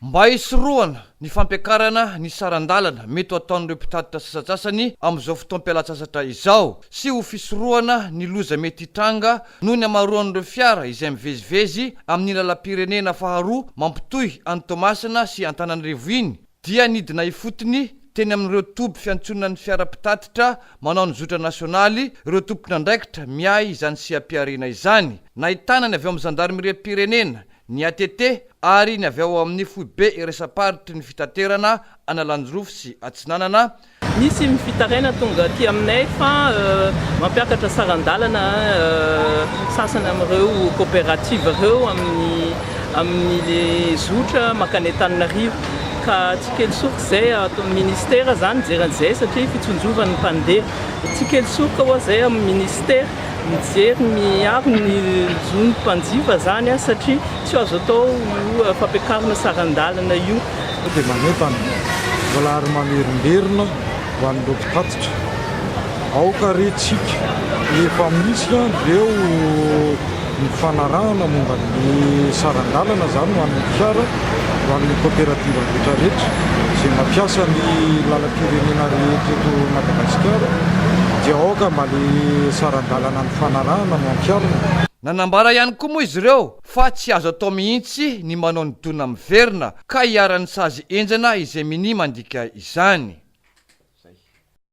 Mba hisoroana ny fampiakarana ny sarandalana mety ho ataon'ireo mpitatitra sasasasany amin'izao fotoam-pialatsasatra izao sy ho fisoroana ny loza mety hitranga noho ny hamaroan'ireo fiara izay mivezivezy amin'ny lalam-pirenena faharoa mampitohy any Toamasina sy Antananarivo iny dia nidina ifotony teny amin'ireo toby fiantsonana ny fiara-pitatitra manao ny zotra nasionaly ireo tompon'andraikitra miay izany siam-piarina izany. Nahitana ny avy ao amin'ny zandarmeriam-pirenena ny ATT ary ny avy ao amin'ny foibe iresaparitry ny fitaterana Analanjorofo sy Atsinanana. Misy mifitaraina tonga aty aminay fa mampiakatra sarandalana sasany amin'ireo coopérative ireo amin'ny le zotra makany Antananarivo ka tsy kely soroka izay atao ministera zany jeran'izay satria fitsonjovan'ny mpandeha. Tsy kely soroka hoa izay amin'ny ministera mijery miaro ny zon'ny mpanjifa zany satria tsy azo atao fampiakarana sarandalana io. Dia manentana mbola ary mamerimberina ho an'ireo mpitatitra aoka retsika efa misy ireo mifanarahana momba ny sarandalana zany ho an'ny fiara ho an'ny coopérative rehetrarehetra izay mampiasa ny lalam-pirenena rehetra eto Madagasikara dia aoka mba le sarandalana ny fanarahana no ampiarina. Nanambara ihany koa moa izy ireo fa tsy azo atao mihitsy ny manao ny dona miverina ka hiara-ny sazy enjana izay mini mandika izany.